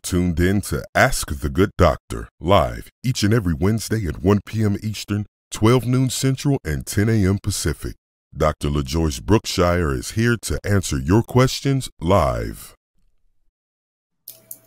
Tuned in to Ask the Good Doctor, live each and every Wednesday at 1 p.m. Eastern, 12 noon Central, and 10 a.m. Pacific. Dr. LaJoyce Brookshire is here to answer your questions live.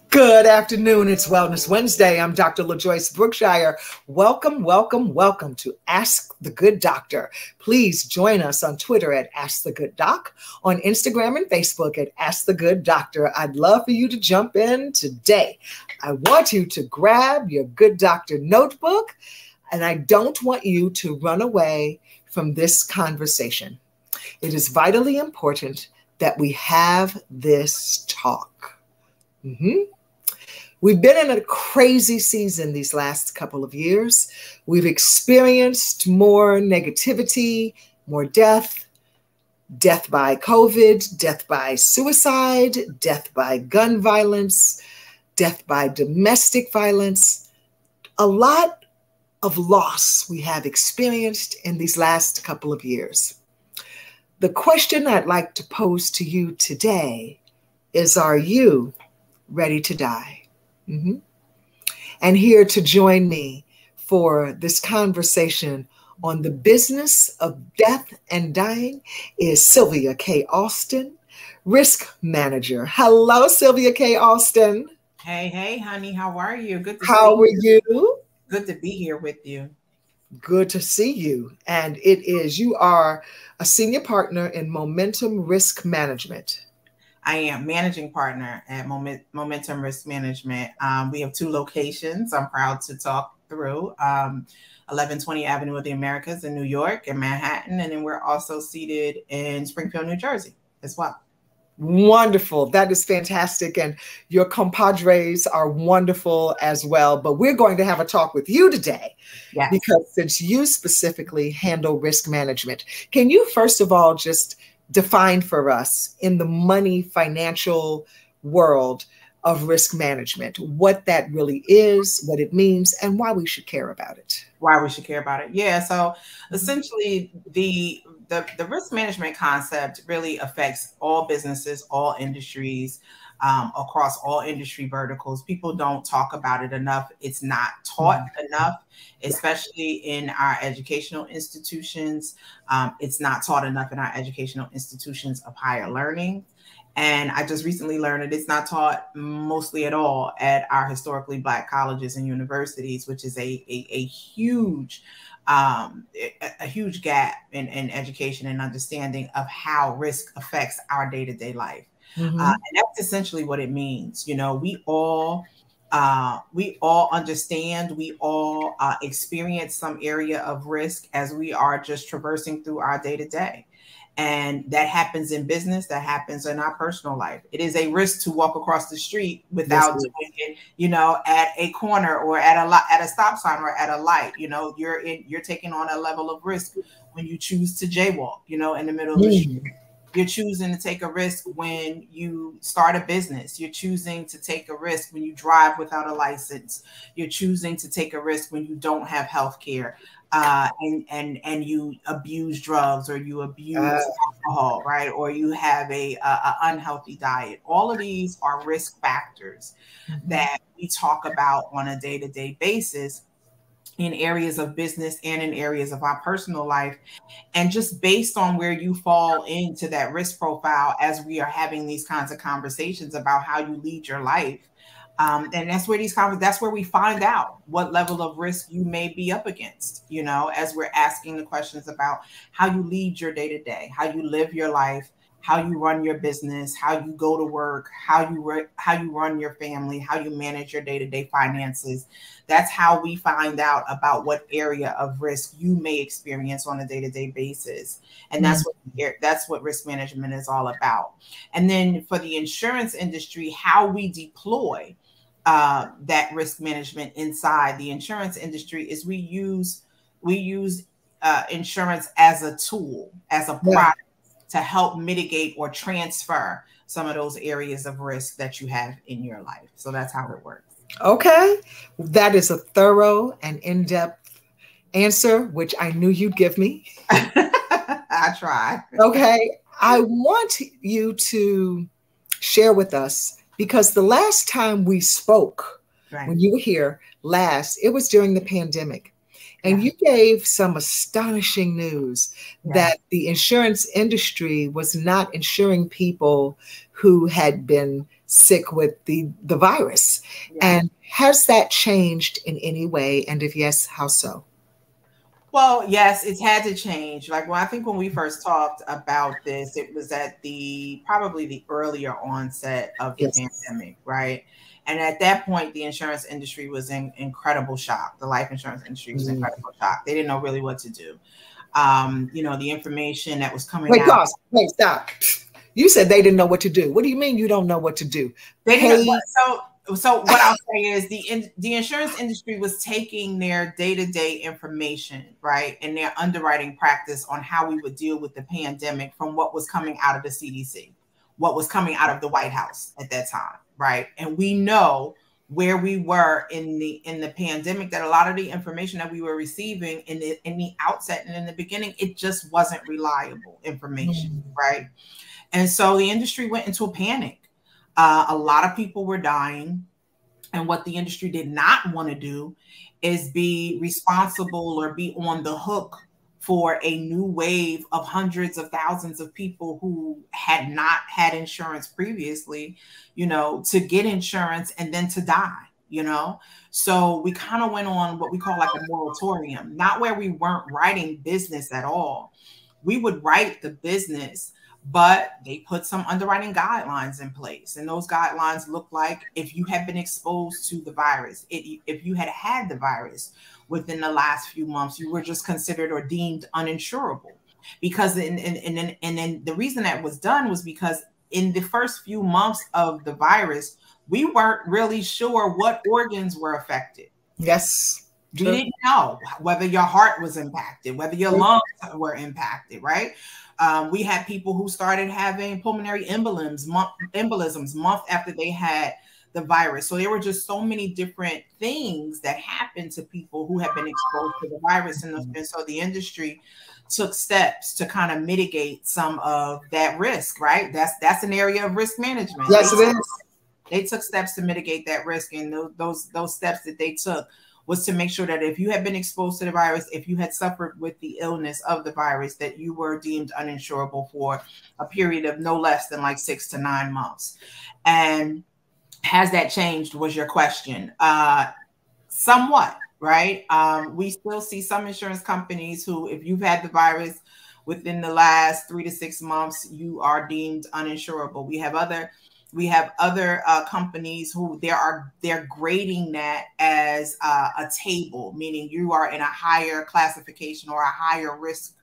Good afternoon. It's Wellness Wednesday. I'm Dr. LaJoyce Brookshire. Welcome, welcome, welcome to Ask the Good Doctor. Please join us on Twitter at Ask the Good Doc, on Instagram and Facebook at Ask the Good Doctor. I'd love for you to jump in today. I want you to grab your Good Doctor notebook, and I don't want you to run away from this conversation. It is vitally important that we have this talk. We've been in a crazy season these last couple of years. We've experienced more negativity, more death by COVID, death by suicide, death by gun violence, death by domestic violence. A lot of loss we have experienced in these last couple of years. The question I'd like to pose to you today is, are you ready to die? And here to join me for this conversation on the business of death and dying is Sylvia K.Alston, risk manager. Hello, Sylvia K.Alston. Hey, honey, how are you? Good to How are you? Good to be here with you. Good to see you. And you are a senior partner in Momentum Risk Management. I am managing partner at Momentum Risk Management. We have 2 locations I'm proud to talk through. 1120 Avenue of the Americas in New York and Manhattan. And then we're also seated in Springfield, New Jersey as well. Wonderful. That is fantastic. And your compadres are wonderful as well. But we're going to have a talk with you today. Yes. Because since you specifically handle risk management, can you first of all just define for us in the money financial world of risk management what that really is, what it means, and why we should care about it? Why we should care about it. Yeah. So essentially the risk management concept really affects all businesses, all industries, across all industry verticals. People don't talk about it enough. It's not taught enough, especially in our educational institutions. It's not taught enough in our educational institutions of higher learning. And I just recently learned that it's not taught mostly at all at our historically Black colleges and universities, which is a huge gap in education and understanding of how risk affects our day-to-day life. And that's essentially what it means. You know, we all understand, we all experience some area of risk as we are just traversing through our day-to-day. And that happens in business, that happens in our personal life. It is a risk to walk across the street without doing it, you know, at a corner or at a stop sign or at a light. You know, you're taking on a level of risk when you choose to jaywalk, you know, in the middle of the street. You're choosing to take a risk when you start a business. You're choosing to take a risk when you drive without a license. You're choosing to take a risk when you don't have health care. And you abuse drugs or you abuse alcohol, right? Or you have a unhealthy diet. All of these are risk factors that we talk about on a day-to-day basis. in areas of business and in areas of our personal life. And just based on where you fall into that risk profile, as we are having these kinds of conversations about how you lead your life. And that's where that's where we find out what level of risk you may be up against, you know, as we're asking the questions about how you lead your day to day, how you live your life, how you run your business, how you go to work, how you run your family, how you manage your day-to-day finances. That's how we find out about what area of risk you may experience on a day-to-day basis. And that's what risk management is all about. And then for the insurance industry, how we deploy that risk management inside the insurance industry is we use insurance as a tool, as a product, to help mitigate or transfer some of those areas of risk that you have in your life. So that's how it works. Okay. That is a thorough and in-depth answer, which I knew you'd give me. I try. Okay. I want you to share with us, because the last time we spoke, when you were here last, it was during the pandemic. And you gave some astonishing news that the insurance industry was not insuring people who had been sick with the virus. And has that changed in any way? And if yes, how so? Well, yes, it's had to change. Like, well, I think when we first talked about this, it was at probably the earlier onset of the pandemic, right? And at that point, the insurance industry was in incredible shock. The life insurance industry was in incredible shock. They didn't know really what to do. You know, the information that was coming out. Pause. Wait, stop. You said they didn't know what to do. What do you mean you don't know what to do? They didn't know. So what I'll say is the insurance industry was taking their day-to-day information, right, and their underwriting practice on how we would deal with the pandemic from what was coming out of the CDC, what was coming out of the White House at that time. Right. And we know where we were in the pandemic, that a lot of the information that we were receiving in the outset and in the beginning, it just wasn't reliable information. Right. And so the industry went into a panic. A lot of people were dying. And what the industry did not want to do is be responsible or be on the hook for a new wave of hundreds of thousands of people who had not had insurance previously, you know, to get insurance and then to die, you know. So we kind of went on what we call like a moratorium, not where we weren't writing business at all. We would write the business, but they put some underwriting guidelines in place. And those guidelines look like if you had been exposed to the virus, if you had had the virus within the last few months, you were just considered or deemed uninsurable. Because and then the reason that was done was because in the first few months of the virus, we weren't really sure what organs were affected. Yes. We didn't know whether your heart was impacted, whether your lungs were impacted, right? We had people who started having pulmonary embolisms month after they had the virus. So there were just so many different things that happened to people who have been exposed to the virus. And so the industry took steps to kind of mitigate some of that risk, right? That's an area of risk management. Yes, it is. They took steps to mitigate that risk. And those steps that they took was to make sure that if you had been exposed to the virus, if you had suffered with the illness of the virus, that you were deemed uninsurable for a period of no less than like 6 to 9 months. And has that changed was your question. Somewhat, right? We still see some insurance companies who, if you've had the virus within the last 3 to 6 months, you are deemed uninsurable. We have other companies who they're grading that as a table, meaning you are in a higher classification or a higher risk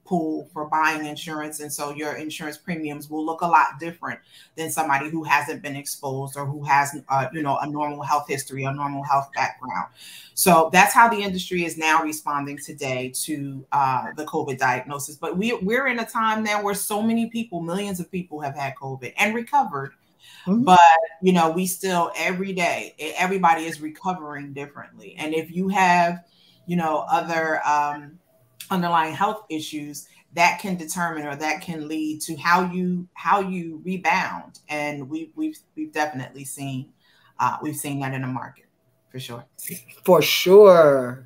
pool for buying insurance. And so your insurance premiums will look a lot different than somebody who hasn't been exposed or who has, a normal health history or normal health background. So that's how the industry is now responding today to the COVID diagnosis. But we're in a time now where so many people, millions of people have had COVID and recovered. Mm-hmm. But, we still every day, everybody is recovering differently. And if you have, other underlying health issues, that can determine or that can lead to how you rebound. And we've definitely seen that in the market for sure. For sure.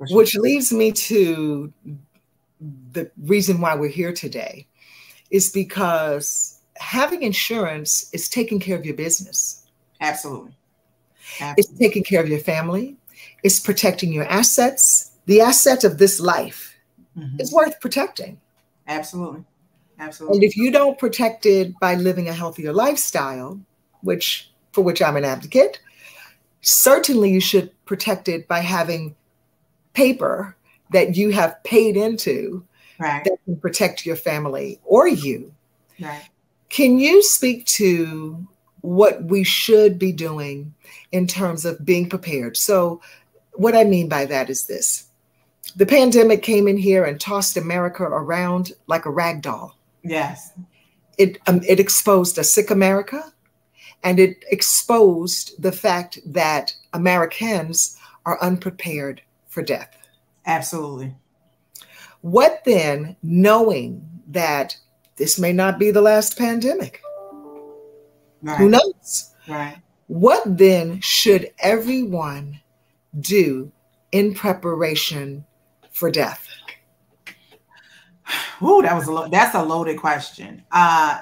For sure. Which leads me to the reason why we're here today is because having insurance is taking care of your business. Absolutely. It's taking care of your family. It's protecting your assets. The asset of this life is worth protecting. Absolutely. And if you don't protect it by living a healthier lifestyle, for which I'm an advocate, certainly you should protect it by having paper that you have paid into that can protect your family or you. Right. Can you speak to what we should be doing in terms of being prepared? So what I mean by that is this. The pandemic came in here and tossed America around like a rag doll. Yes. It exposed a sick America, and it exposed the fact that Americans are unprepared for death. Absolutely. What then, knowing that this may not be the last pandemic? Right. Who knows? Right. What then should everyone do in preparation for death? Ooh, that's a loaded question.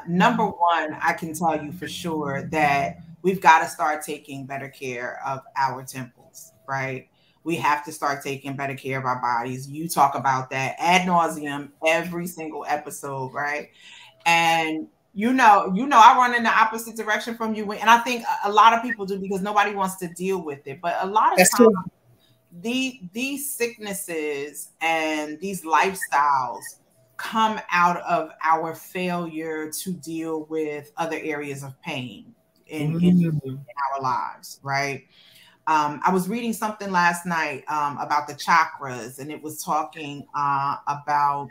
Number one, I can tell you for sure that we've got to start taking better care of our temples, right? We have to start taking better care of our bodies. You talk about that ad nauseum every single episode, right? And you know, I run in the opposite direction from you, and I think a lot of people do because nobody wants to deal with it. But a lot of times, these sicknesses and these lifestyles come out of our failure to deal with other areas of pain in our lives, right? I was reading something last night about the chakras, and it was talking about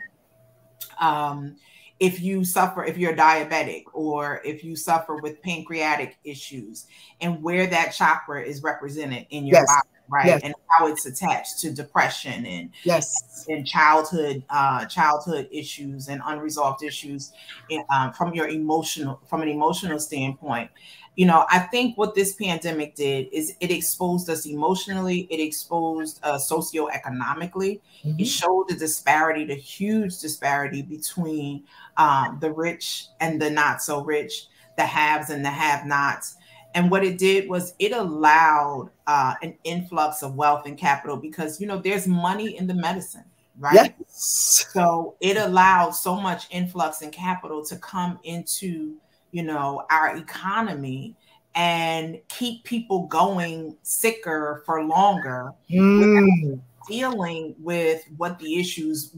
if you're diabetic or if you suffer with pancreatic issues and where that chakra is represented in your body, right? Yes. And how it's attached to depression and childhood issues and unresolved issues from an emotional standpoint. You know, I think what this pandemic did is it exposed us emotionally. It exposed socioeconomically. It showed the huge disparity between the rich and the not so rich, the haves and the have-nots. And what it did was it allowed an influx of wealth and capital because, you know, there's money in the medicine, right? Yes. So it allowed so much influx and capital to come into, you know, our economy and keep people going sicker for longer without dealing with what the issues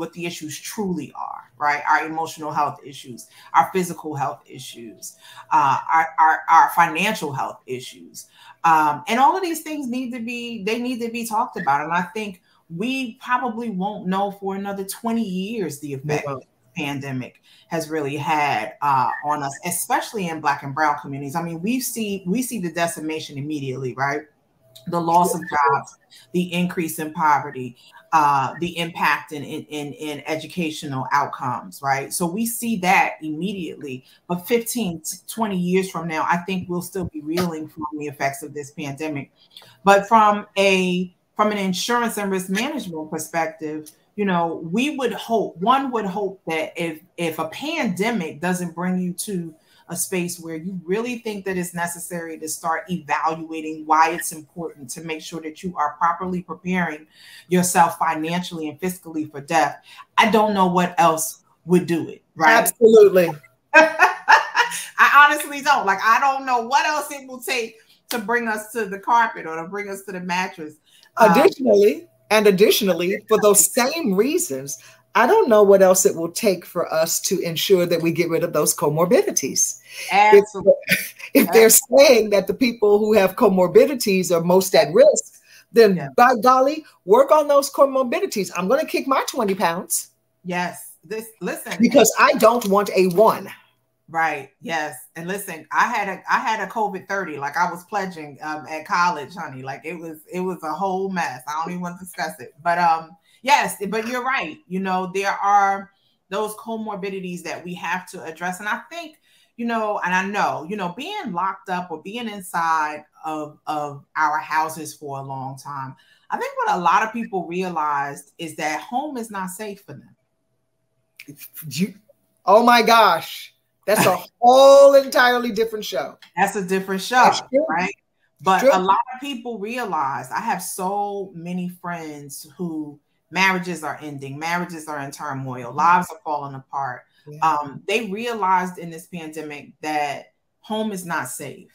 truly are, right? Our emotional health issues, our physical health issues, our financial health issues. And all of these things need to be talked about. And I think we probably won't know for another 20 years the effect the pandemic has really had on us, especially in Black and Brown communities. I mean, we see the decimation immediately, right? The loss of jobs, the increase in poverty, the impact in educational outcomes, right? So we see that immediately, but 15 to 20 years from now, I think we'll still be reeling from the effects of this pandemic. But from an insurance and risk management perspective, you know, one would hope that if a pandemic doesn't bring you to a space where you really think that it's necessary to start evaluating why it's important to make sure that you are properly preparing yourself financially and fiscally for death, I don't know what else would do it, right? Absolutely. I honestly don't. Like, I don't know what else it will take to bring us to the carpet or to bring us to the mattress. Additionally, for those same reasons, I don't know what else it will take for us to ensure that we get rid of those comorbidities. Absolutely. If they're saying that the people who have comorbidities are most at risk, then by golly, work on those comorbidities. I'm going to kick my 20 pounds. Yes. Listen. Because I don't want a 1. Right. Yes. And listen, I had a COVID 30, like I was pledging at college, honey. Like it was a whole mess. I don't even want to discuss it. But yes, but you're right. You know, there are those comorbidities that we have to address. And I think, you know, and I know, you know, being locked up or being inside of our houses for a long time. I think what a lot of people realized is that home is not safe for them. Oh my gosh. That's a whole entirely different show. That's a different show, right? But a lot of people realize, I have so many friends who marriages are ending, marriages are in turmoil, lives are falling apart. Yeah. They realized in this pandemic that home is not safe.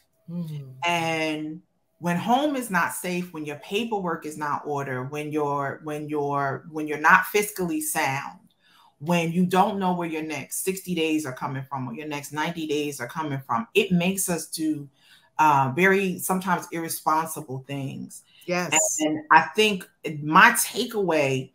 And when home is not safe, when your paperwork is not ordered, when you're not fiscally sound, when you don't know where your next 60 days are coming from or your next 90 days are coming from, it makes us do very sometimes irresponsible things. Yes. And I think my takeaway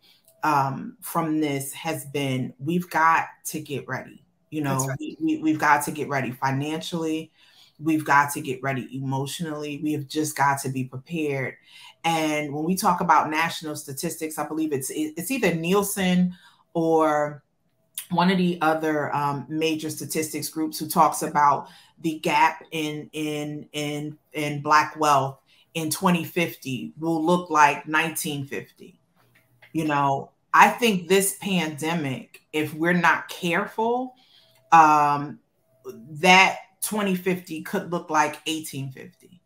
from this has been, we've got to get ready. You know, right. we've got to get ready financially. We've got to get ready emotionally. We have just got to be prepared. And when we talk about national statistics, I believe it's either Nielsen or one of the other major statistics groups who talks about the gap in Black wealth in 2050 will look like 1950. You know, I think this pandemic, if we're not careful, that 2050 could look like 1850.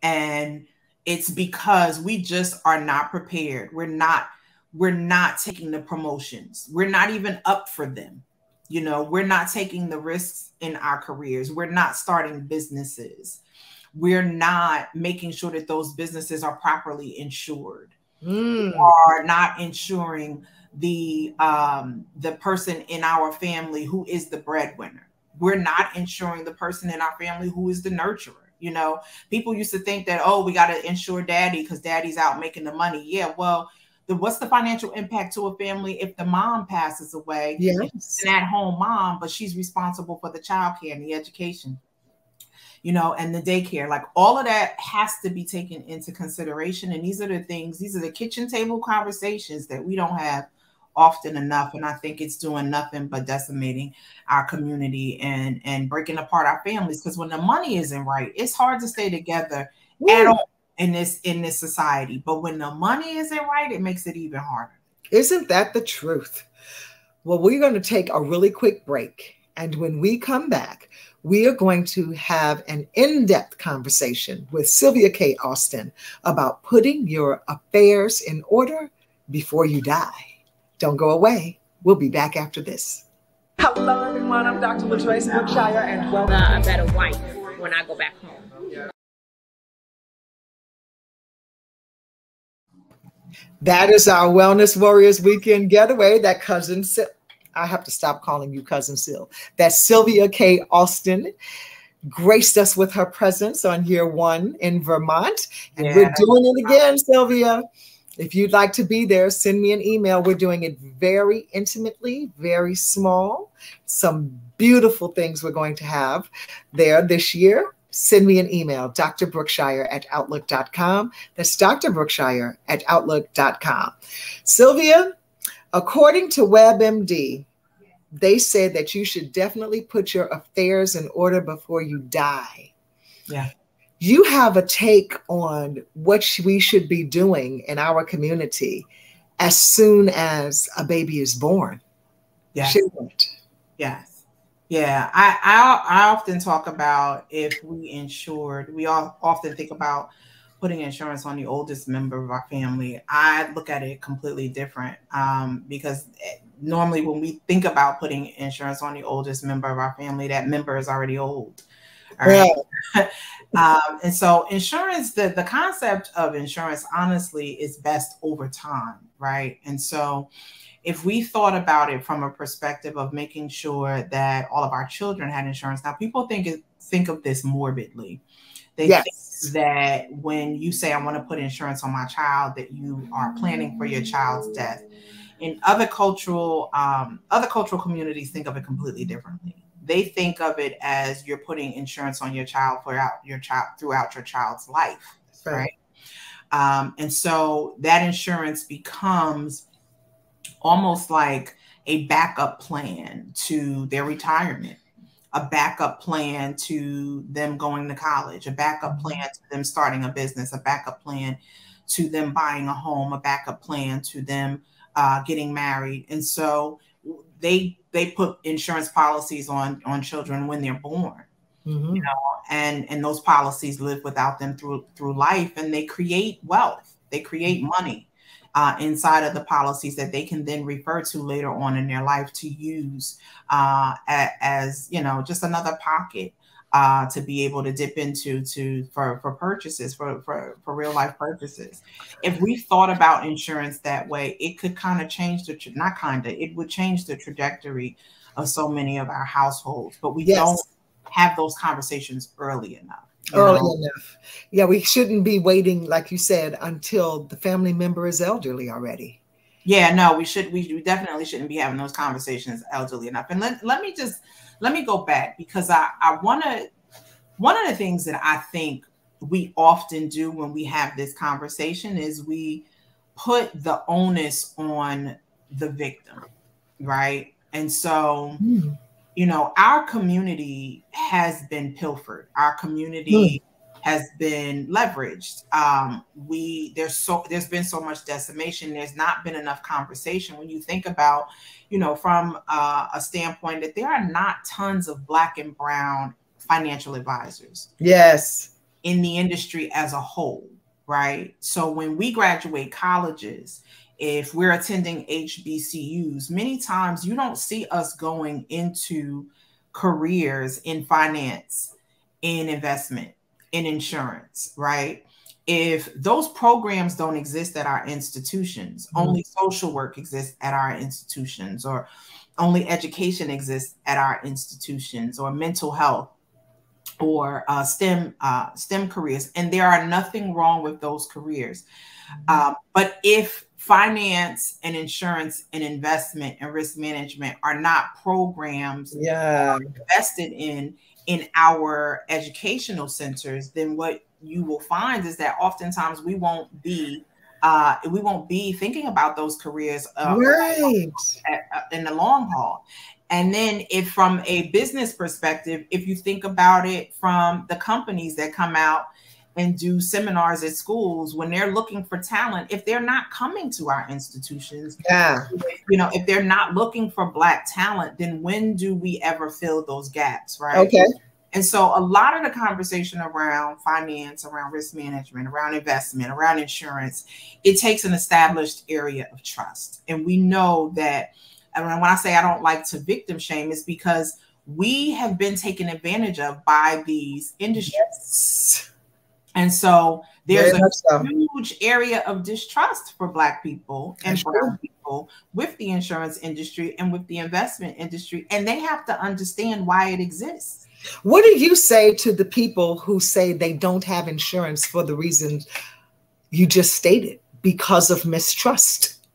And it's because we just are not prepared. We're not taking the promotions. We're not even up for them. You know, we're not taking the risks in our careers. We're not starting businesses. We're not making sure that those businesses are properly insured. We are not insuring the person in our family who is the breadwinner. We're not insuring the person in our family who is the nurturer. You know, people used to think that, oh, we got to insure daddy because daddy's out making the money. Yeah, well, what's the financial impact to a family if the mom passes away? Yes. She's an at-home mom, but she's responsible for the childcare and the education, you know, and the daycare. Like, all of that has to be taken into consideration. And these are the kitchen table conversations that we don't have often enough. And I think it's doing nothing but decimating our community and breaking apart our families. Because when the money isn't right, it's hard to stay together at all in this society. But when the money isn't right, it makes it even harder. Isn't that the truth? Well, we're going to take a really quick break. And when we come back, we are going to have an in-depth conversation with Sylvia K. Alston about putting your affairs in order before you die. Don't go away. We'll be back after this. Hello, everyone. I'm Dr. LaJoyce Brookshire, and welcome. A better wife when I go back home. That is our Wellness Warriors Weekend Getaway. That cousin, I have to stop calling you Cousin Sil. That Sylvia K. Alston graced us with her presence on year one in Vermont. And we're doing it again, Sylvia. If you'd like to be there, send me an email. We're doing it very intimately, very small. Some beautiful things we're going to have there this year. Send me an email, drbrookshire@outlook.com. That's drbrookshire@outlook.com. Sylvia, according to WebMD, they said that you should definitely put your affairs in order before you die. Yeah. You have a take on what we should be doing in our community as soon as a baby is born. Yes. Yes. Yeah. I often talk about, if we insured, we all often think about putting insurance on the oldest member of our family. I look at it completely different because normally when we think about putting insurance on the oldest member of our family, that member is already old. All right. Yeah. And so insurance, the concept of insurance, honestly, is best over time, right? And so if we thought about it from a perspective of making sure that all of our children had insurance, now people think of this morbidly. They think that when you say, I want to put insurance on my child, that you are planning for your child's death. In other cultural communities think of it completely differently. They think of it as you're putting insurance on your child throughout your child's life, right? And so that insurance becomes almost like a backup plan to their retirement. a backup plan to them going to college, a backup plan to them starting a business, a backup plan to them buying a home, a backup plan to them getting married. And so they put insurance policies on children when they're born, you know, and those policies live without them through life, and they create wealth, they create money inside of the policies that they can then refer to later on in their life to use as, you know, just another pocket to be able to dip into for purchases, for real life purchases. If we thought about insurance that way, it could kind of change it would change the trajectory of so many of our households, but we don't have those conversations early enough. Early enough. Yeah, we shouldn't be waiting, like you said, until the family member is elderly already. Yeah, no, we definitely shouldn't be having those conversations elderly enough. And let me go back, because one of the things that I think we often do when we have this conversation is we put the onus on the victim, right? And so, you know, our community has been pilfered. Our community has been leveraged. There's been so much decimation. There's not been enough conversation. When you think about, you know, from a standpoint that there are not tons of Black and brown financial advisors. Yes. In the industry as a whole, right? So when we graduate colleges, if we're attending HBCUs, many times you don't see us going into careers in finance, in investment, in insurance, right? If those programs don't exist at our institutions, only social work exists at our institutions, or only education exists at our institutions, or mental health, or STEM careers, and there are nothing wrong with those careers. But if finance and insurance and investment and risk management are not programs invested in our educational centers, then what you will find is that oftentimes we won't be thinking about those careers in the long haul. And then if from a business perspective, if you think about it from the companies that come out and do seminars at schools, when they're looking for talent, if they're not coming to our institutions, you know, if they're not looking for Black talent, then when do we ever fill those gaps, right? Okay. And so a lot of the conversation around finance, around risk management, around investment, around insurance, it takes an established area of trust. And we know that, and when I say I don't like to victim shame, it's because we have been taken advantage of by these industries. Yes. And so there's a huge area of distrust for Black people and brown people with the insurance industry and with the investment industry, and they have to understand why it exists. What do you say to the people who say they don't have insurance for the reason you just stated, because of mistrust?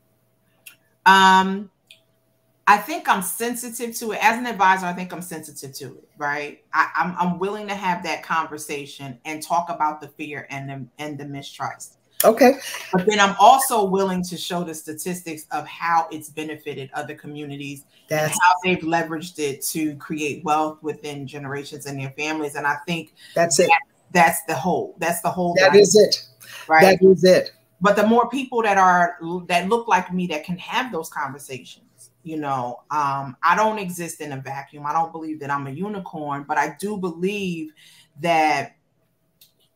I think I'm sensitive to it. As an advisor, I think I'm sensitive to it, right? I'm willing to have that conversation and talk about the fear and the mistrust. Okay. But then I'm also willing to show the statistics of how it's benefited other communities and how they've leveraged it to create wealth within generations and their families. And I think that's the whole. That is it. Right. That is it. But the more people that look like me that can have those conversations, you know, I don't exist in a vacuum. I don't believe that I'm a unicorn, but I do believe that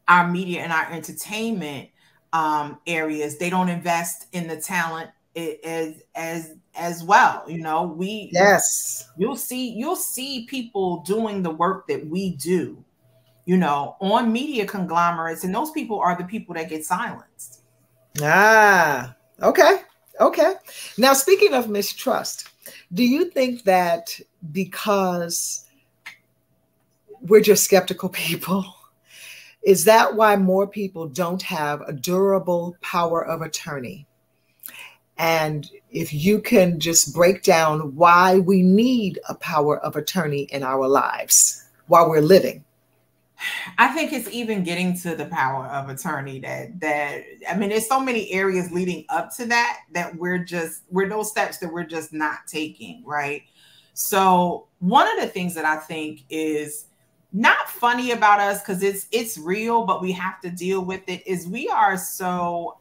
our media and our entertainment areas, they don't invest in the talent as well. You know, you'll see people doing the work that we do, you know, on media conglomerates, and those people are the people that get silenced. Okay. Okay. Now, speaking of mistrust, do you think that because we're just skeptical people, is that why more people don't have a durable power of attorney? And if you can just break down why we need a power of attorney in our lives while we're living. I think it's even getting to the power of attorney that I mean, there's so many areas leading up to that we're those steps that we're just not taking, right? So one of the things that I think is not funny about us, because it's real, but we have to deal with it, is we are so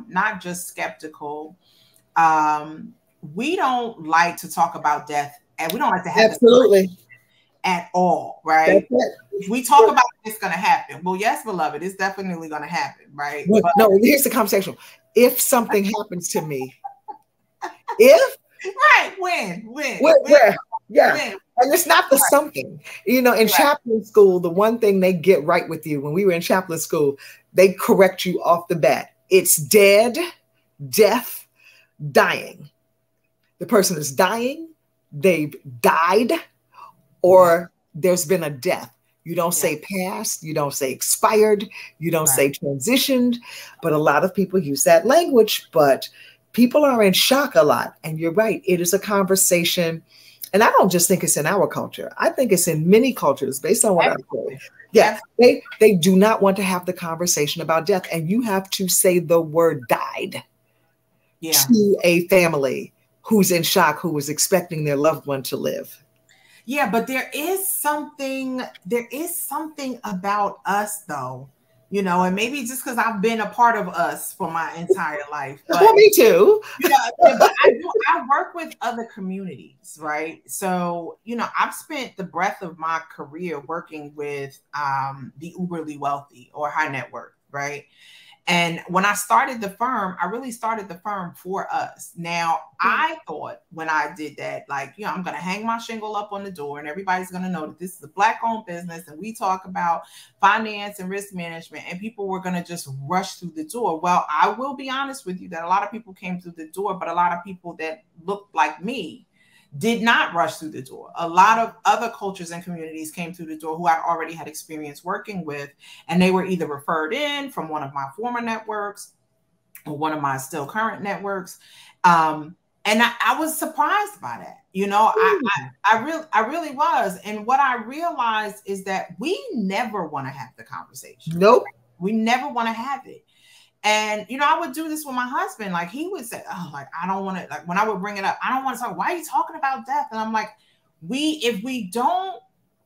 not just skeptical. We don't like to talk about death, and we don't like to have absolutely at all, right? If we talk about it, it's going to happen. Well, yes, beloved, it's definitely going to happen, right? But no, here's the conversation. If something happens to me, if right, when? Yeah. When? And it's not the something, you know, in chaplain school, the one thing they get right with you when we were in chaplain school, they correct you off the bat. It's dead, death, dying. The person is dying, they've died, or there's been a death. You don't say past, you don't say expired, you don't say transitioned, but a lot of people use that language, but people are in shock a lot. And you're right, it is a conversation. And I don't just think it's in our culture. I think it's in many cultures based on what I've heard. Yeah, they do not want to have the conversation about death. And you have to say the word died to a family who's in shock, who was expecting their loved one to live. Yeah, but there is something about us though, you know, and maybe just because I've been a part of us for my entire life. But, well, me too. You know, but I work with other communities, right? So, you know, I've spent the breadth of my career working with the uberly wealthy or high net worth, right? And when I started the firm, I really started the firm for us. Now, I thought when I did that, like, you know, I'm going to hang my shingle up on the door and everybody's going to know that this is a Black-owned business and we talk about finance and risk management, and people were going to just rush through the door. Well, I will be honest with you that a lot of people came through the door, but a lot of people that looked like me did not rush through the door. A lot of other cultures and communities came through the door who I already had experience working with, and they were either referred in from one of my former networks or one of my still current networks. And I was surprised by that. You know, I really was. And what I realized is that we never want to have the conversation. Nope. We never want to have it. And, you know, I would do this with my husband. Like, he would say, oh, like, I don't want to, like, when I would bring it up, I don't want to talk. Why are you talking about death? And I'm like, if we don't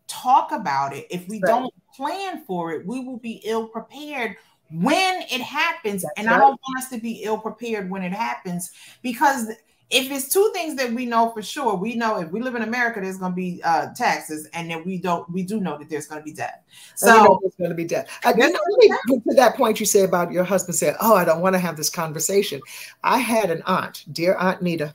talk about it, if we don't plan for it, we will be ill prepared when it happens. And I don't want us to be ill prepared when it happens, because if it's two things that we know for sure, we know if we live in America, there's going to be taxes, and then we do know that there's going to be death. So there's going to be death. Let me to that point you say about your husband said, oh, I don't want to have this conversation. I had an aunt, dear Aunt Nita.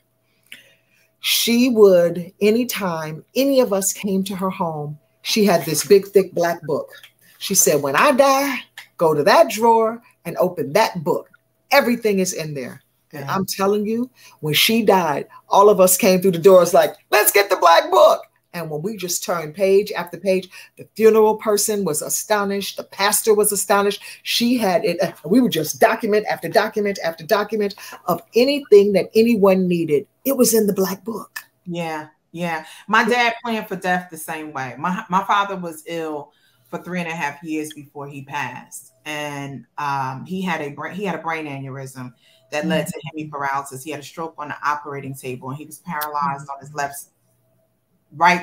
She would, anytime any of us came to her home, she had this big, thick black book. She said, when I die, go to that drawer and open that book. Everything is in there. And I'm telling you, when she died, all of us came through the doors like, let's get the black book. And when we just turned page after page, the funeral person was astonished. The pastor was astonished. She had it. We would just document after document after document of anything that anyone needed. It was in the black book. Yeah. Yeah. My dad planned for death the same way. My father was ill for 3.5 years before he passed. And he had a brain aneurysm that led to hemiparalysis. He had a stroke on the operating table, and he was paralyzed on his left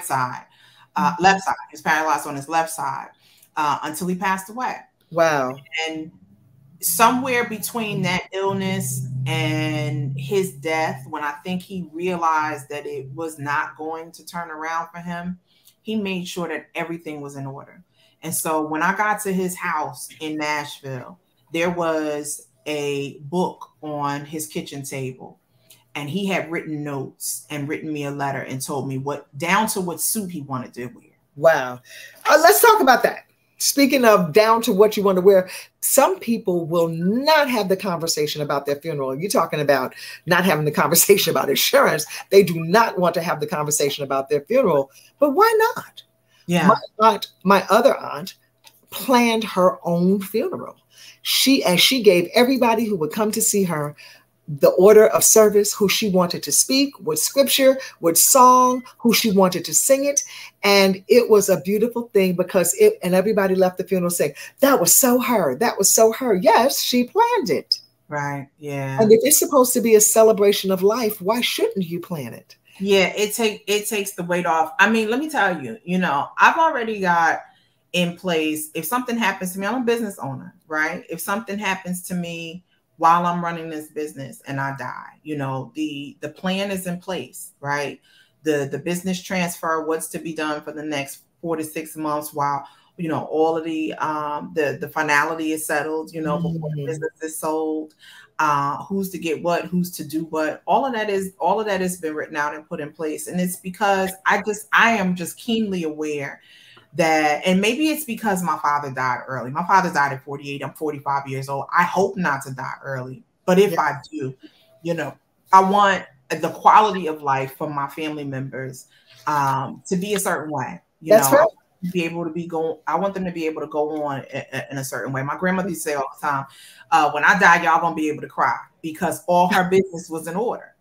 side. He was paralyzed on his left side until he passed away. Wow. And somewhere between that illness and his death, when I think he realized that it was not going to turn around for him, he made sure that everything was in order. And so when I got to his house in Nashville, there was a book on his kitchen table, and he had written notes and written me a letter and told me down to what suit he wanted to wear. Wow. Let's talk about that. Speaking of down to what you want to wear, some people will not have the conversation about their funeral. You're talking about not having the conversation about insurance. They do not want to have the conversation about their funeral, but why not? Yeah. My other aunt planned her own funeral. She gave everybody who would come to see her the order of service, who she wanted to speak, what scripture, what song, who she wanted to sing it. And it was a beautiful thing because and everybody left the funeral saying, that was so her. That was so her. Yes, she planned it. Right. Yeah. And if it's supposed to be a celebration of life, why shouldn't you plan it? Yeah, it takes the weight off. I mean, let me tell you, I've already got in place, if something happens to me, I'm a business owner, right? If something happens to me while I'm running this business and I die, the plan is in place, right? The business transfer, what's to be done for the next 4 to 6 months while all of the finality is settled, before the business is sold, who's to get what, who's to do what, all of that has been written out and put in place. And it's because I am just keenly aware that, and maybe it's because my father died early. My father died at 48. I'm 45 years old. I hope not to die early, but if I do, I want the quality of life for my family members to be a certain way. That's right. I want them to be able to go on in a certain way. My grandmother used to say all the time, when I die, y'all gonna be able to cry, because all her business was in order,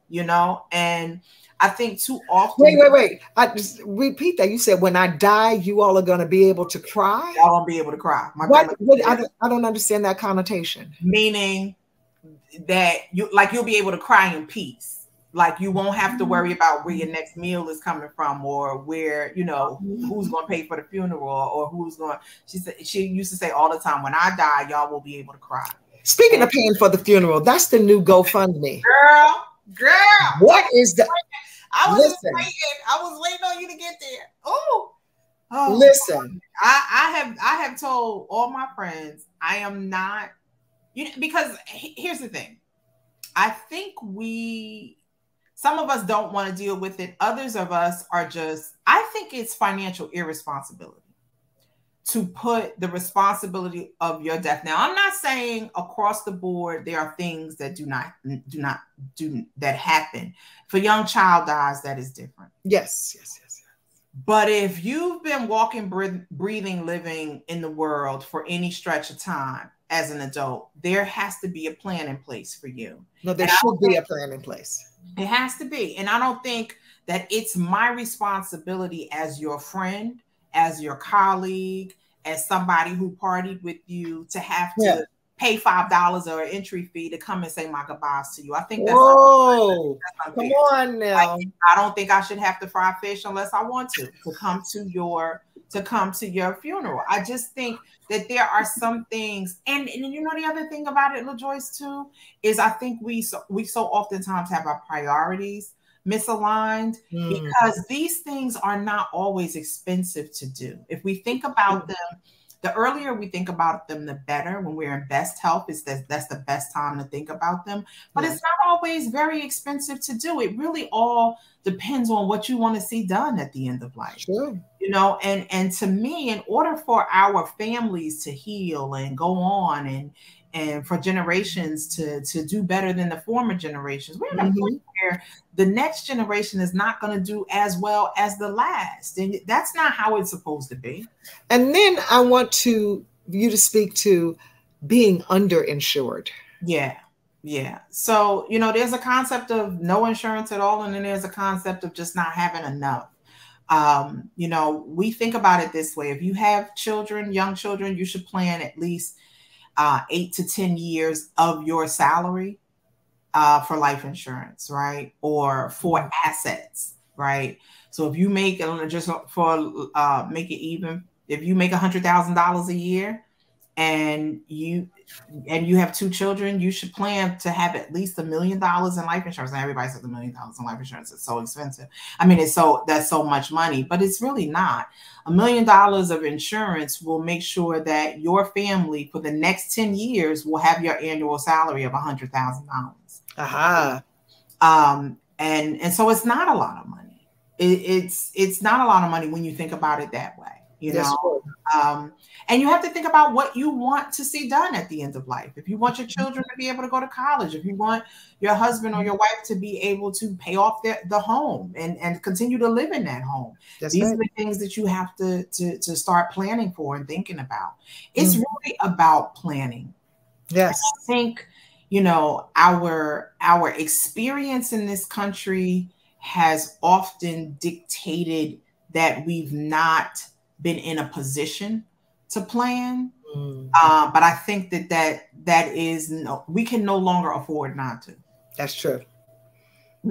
and I think too often. Wait. I just repeat that. You said, when I die, you all are going to be able to cry? Y'all gonna be able to cry. I don't understand that connotation. Meaning that you'll be able to cry in peace. Like, you won't have to worry about where your next meal is coming from, or where, who's going to pay for the funeral, or who's going. She used to say all the time, when I die, y'all will be able to cry. Speaking of paying for the funeral, that's the new GoFundMe. Girl. What is that? I was waiting on you to get there. Oh, listen. I have told all my friends I am not, because here's the thing. I think some of us don't want to deal with it. Others of us are I think it's financial irresponsibility to put the responsibility of your death. Now, I'm not saying across the board there are things that do not that happen. If a young child dies, that is different. Yes. But if you've been walking, breathing, living in the world for any stretch of time as an adult, there has to be a plan in place for you. No, there should be a plan in place. It has to be. And I don't think that it's my responsibility as your friend, as your colleague, as somebody who partied with you, to have to pay $5 or an entry fee to come and say my goodbyes to you. I think that's unfair. Come on now. I don't think I should have to fry fish unless I want to come to your funeral. I just think that there are some things, and the other thing about it, LaJoyce, too, is I think we so oftentimes have our priorities misaligned, because these things are not always expensive to do. If we think about them, the earlier we think about them, the better. When we're in best health, that's the best time to think about them. But it's not always very expensive to do. It really all depends on what you want to see done at the end of life. Sure. And to me, in order for our families to heal and go on and for generations to do better than the former generations, we're in a point where the next generation is not going to do as well as the last. And that's not how it's supposed to be. And then I want you to speak to being underinsured. Yeah. So, there's a concept of no insurance at all. And then there's a concept of just not having enough. We think about it this way. If you have children, young children, you should plan at least 8 to 10 years of your salary for life insurance, right? Or for assets, right? So if you make, just for make it even, if you make $100,000 a year and you have 2 children, you should plan to have at least $1 million in life insurance. And everybody says $1 million in life insurance is so expensive. I mean, that's so much money, but it's really not. $1 million of insurance will make sure that your family for the next 10 years will have your annual salary of $100,000. Aha. And so it's not a lot of money. It's not a lot of money when you think about it that way, and you have to think about what you want to see done at the end of life. If you want your children to be able to go to college, if you want your husband or your wife to be able to pay off the home and continue to live in that home. These are the things that you have to start planning for and thinking about. It's really about planning. Yes. I think, our experience in this country has often dictated that we've not been in a position to plan. But I think that is we can no longer afford not to. That's true.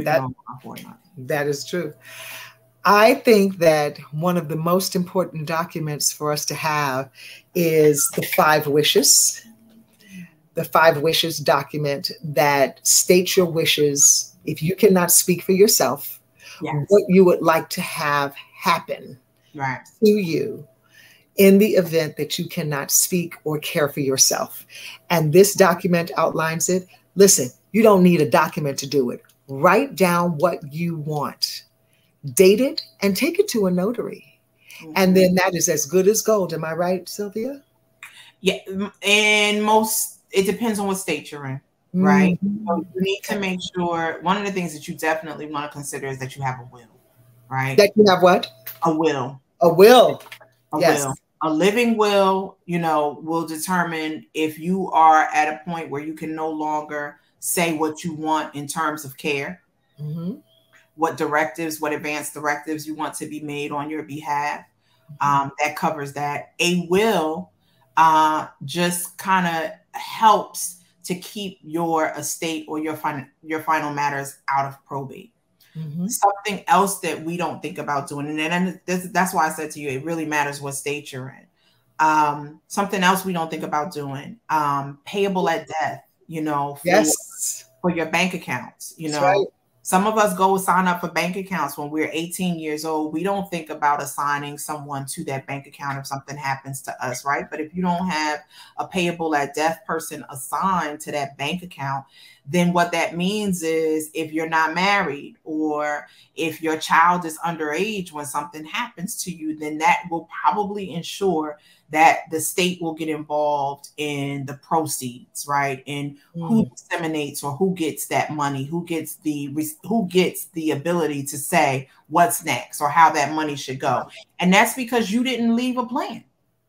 That is true. I think that one of the most important documents for us to have is the 5 wishes. The 5 wishes document that states your wishes, if you cannot speak for yourself, what you would like to have happen to you in the event that you cannot speak or care for yourself. And this document outlines it. Listen, you don't need a document to do it. Write down what you want, date it, and take it to a notary. And then that is as good as gold. Am I right, Sylvia? Yeah, and it depends on what state you're in, right? So you need to make sure, one of the things that you definitely want to consider is that you have a will, right? That you have what? A will. A will. A will. A living will, will determine if you are at a point where you can no longer say what you want in terms of care, what advanced directives you want to be made on your behalf. That covers that. A will just kind of helps to keep your estate or your final matters out of probate. Something else that we don't think about doing, and that's why I said to you, it really matters what state you're in. Something else we don't think about doing, payable at death, for your bank accounts, Right. Some of us go sign up for bank accounts when we're 18 years old. We don't think about assigning someone to that bank account if something happens to us, right? But if you don't have a payable at death person assigned to that bank account, then what that means is if you're not married or if your child is underage when something happens to you, then that will probably ensure that the state will get involved in the proceeds, right? And who disseminates or who gets that money, who gets the ability to say what's next or how that money should go. And that's because you didn't leave a plan.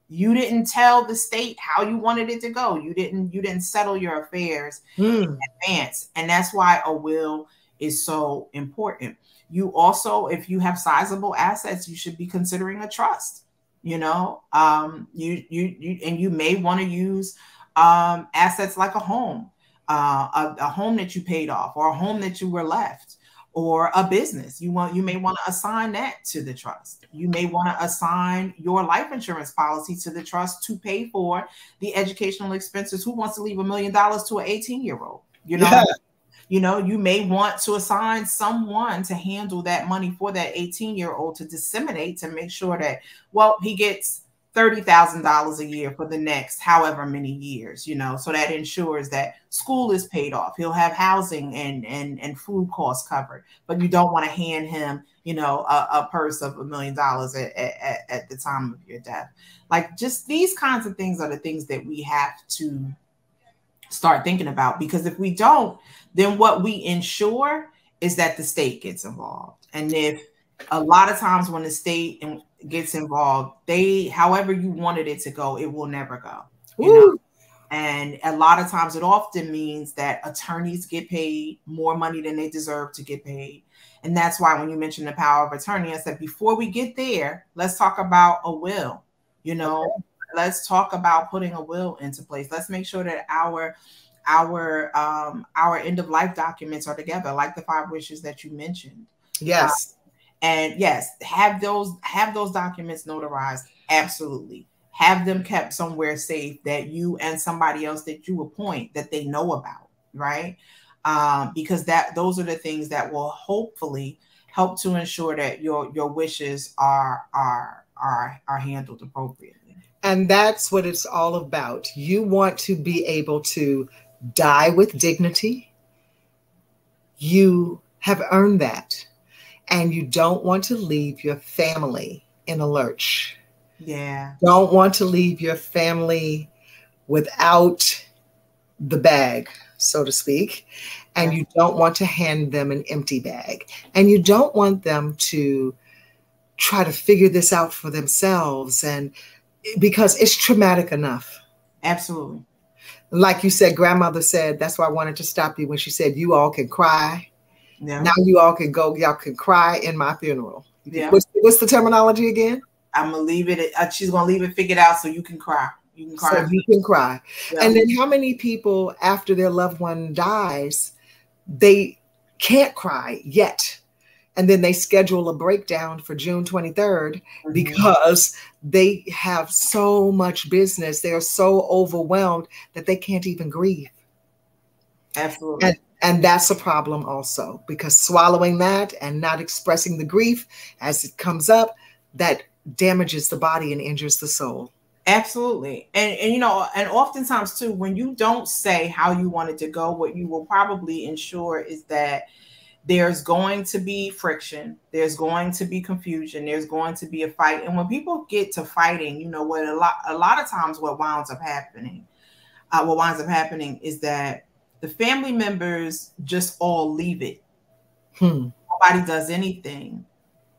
You didn't tell the state how you wanted it to go. You didn't settle your affairs in advance. And that's why a will is so important. You also, if you have sizable assets, you should be considering a trust. You may want to use assets like a home that you paid off, or a home that you were left, or a business. You may want to assign that to the trust. You may want to assign your life insurance policy to the trust to pay for the educational expenses. Who wants to leave $1 million to an 18-year-old? You may want to assign someone to handle that money for that 18-year-old to disseminate, to make sure that, he gets $30,000 a year for the next however many years, so that ensures that school is paid off. He'll have housing and food costs covered, but you don't want to hand him, a purse of $1 million at the time of your death. Like, just these kinds of things are the things that we have to start thinking about, because if we don't, then what we ensure is that the state gets involved. And if a lot of times when the state gets involved, however you wanted it to go, it will never go. And a lot of times it often means that attorneys get paid more money than they deserve to get paid. And that's why when you mentioned the power of attorney, I said, before we get there, let's talk about a will. Let's talk about putting a will into place. Let's make sure that our end of life documents are together, like the 5 wishes that you mentioned. Yes. And yes, have those documents notarized. Absolutely. Have them kept somewhere safe that you and somebody else that you appoint, that they know about, right? Because those are the things that will hopefully help to ensure that your wishes are handled appropriately. And that's what it's all about. You want to be able to die with dignity. You have earned that. And you don't want to leave your family in a lurch. Yeah. Don't want to leave your family without the bag, so to speak. And you don't want to hand them an empty bag. And you don't want them to try to figure this out for themselves, and because it's traumatic enough. Absolutely. Like you said, grandmother said, that's why I wanted to stop you when she said, you all can cry. Yeah. Now y'all can cry in my funeral. Yeah. What's the terminology again? I'm going to leave it. She's going to leave it figured out so you can cry. You can cry. So you can cry. Yeah. And then how many people after their loved one dies, they can't cry yet. And then they schedule a breakdown for June 23rd because they have so much business. They are so overwhelmed that they can't even grieve. Absolutely. And that's a problem also, because swallowing that and not expressing the grief as it comes up, that damages the body and injures the soul. Absolutely. And you know, and oftentimes too, when you don't say how you want it to go, what you will probably ensure is that there's going to be friction, there's going to be confusion, there's going to be a fight. And when people get to fighting, you know, what a lot of times what winds up happening is that the family members just all leave it. Nobody does anything.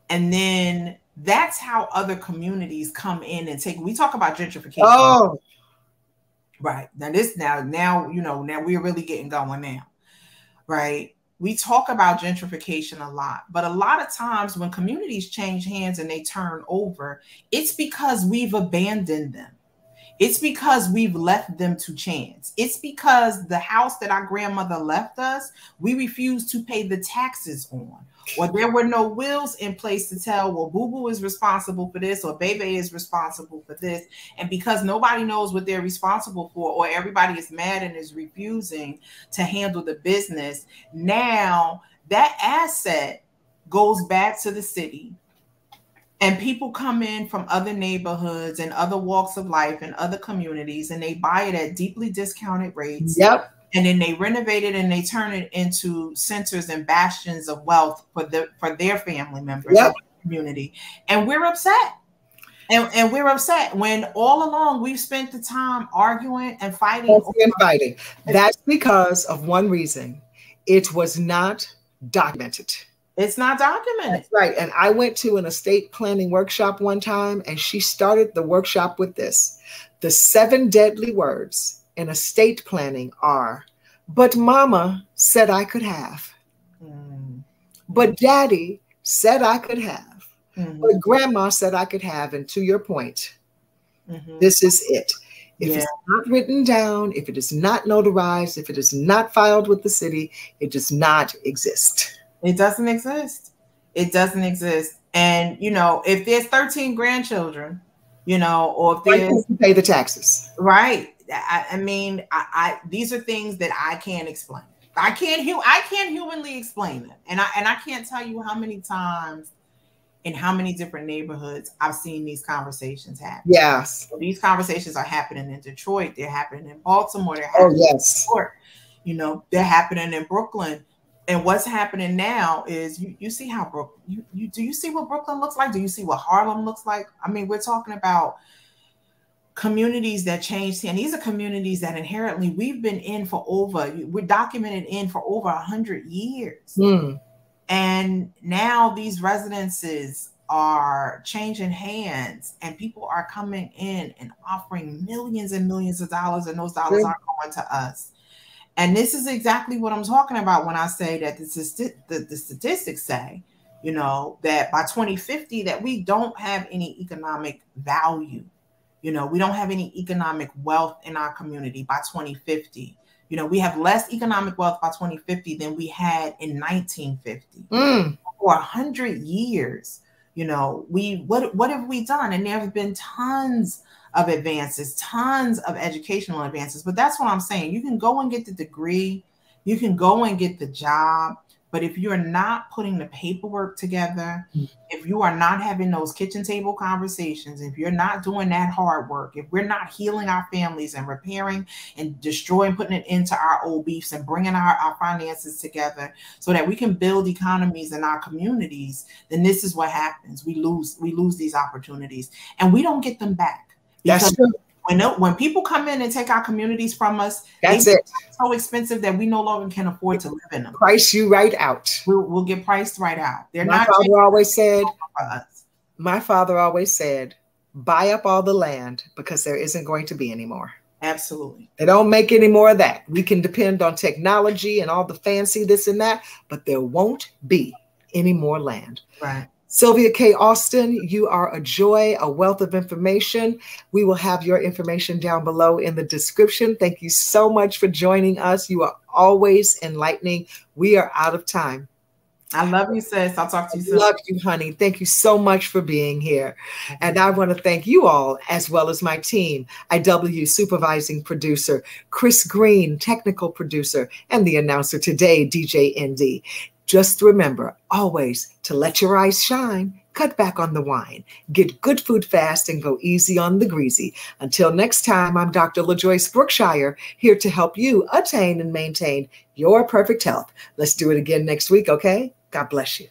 And then that's how other communities come in and take. We talk about gentrification. Oh, right. Now, you know, now we're really getting going now. Right. We talk about gentrification a lot, but a lot of times when communities change hands and they turn over, it's because we've abandoned them. It's because we've left them to chance. It's because the house that our grandmother left us, we refused to pay the taxes on, or there were no wills in place to tell, well, Boo-Boo is responsible for this, or Bebe is responsible for this. And because nobody knows what they're responsible for, or everybody is mad and is refusing to handle the business, now that asset goes back to the city. And people come in from other neighborhoods and other walks of life and other communities, and they buy it at deeply discounted rates. Yep. And then they renovate it and they turn it into centers and bastions of wealth for their family members, yep, community. And we're upset. And we're upset when all along we've spent the time arguing and fighting. That's because of one reason. It was not documented. It's not documented. That's right. And I went to an estate planning workshop one time, and she started the workshop with this. The 7 deadly words in estate planning are, but Mama said I could have. But Daddy said I could have. But Grandma said I could have. And to your point, this is it. If it's not written down, if it is not notarized, if it is not filed with the city, it does not exist. It doesn't exist. It doesn't exist. And, you know, if there's 13 grandchildren, you know, or if there's pay the taxes. Right. I mean, these are things that I can't explain. I can't humanly explain them. And I can't tell you how many times in how many different neighborhoods I've seen these conversations happen. Yes. So these conversations are happening in Detroit. They're happening in Baltimore. They're happening in New York. You know, they're happening in Brooklyn. And what's happening now is you see how Brooklyn, do you see what Brooklyn looks like? Do you see what Harlem looks like? I mean, we're talking about communities that changed. And these are communities that inherently we're documented in for over 100 years. And now these residences are changing hands and people are coming in and offering millions and millions of dollars, and those dollars aren't going to us. And this is exactly what I'm talking about when I say that the statistics say, you know, that by 2050 that we don't have any economic value. You know, we don't have any economic wealth in our community by 2050. You know, we have less economic wealth by 2050 than we had in 1950. For 100 years, you know, what have we done? And there have been tons of advances, tons of educational advances. But that's what I'm saying. You can go and get the degree, you can go and get the job, but if you're not putting the paperwork together, if you are not having those kitchen table conversations, if you're not doing that hard work, if we're not healing our families and repairing and destroying, putting it into our old beefs and bringing our finances together so that we can build economies in our communities, then this is what happens. We lose these opportunities and we don't get them back. Because when people come in and take our communities from us, that's it. So expensive that we no longer can afford to live in them. Price you right out. We'll get priced right out. My father always said, buy up all the land because there isn't going to be any more. Absolutely. They don't make any more of that. We can depend on technology and all the fancy this and that, but there won't be any more land. Right. Sylvia K. Alston, you are a joy, a wealth of information. We will have your information down below in the description. Thank you so much for joining us. You are always enlightening. We are out of time. I love you, sis. I'll talk to you soon. Love you, honey. Thank you so much for being here. And I want to thank you all, as well as my team, IW supervising producer, Chris Green, technical producer, and the announcer today, DJ ND. Just remember always to let your eyes shine, cut back on the wine, get good food fast, and go easy on the greasy. Until next time, I'm Dr. LaJoyce Brookshire, here to help you attain and maintain your perfect health. Let's do it again next week, okay? God bless you.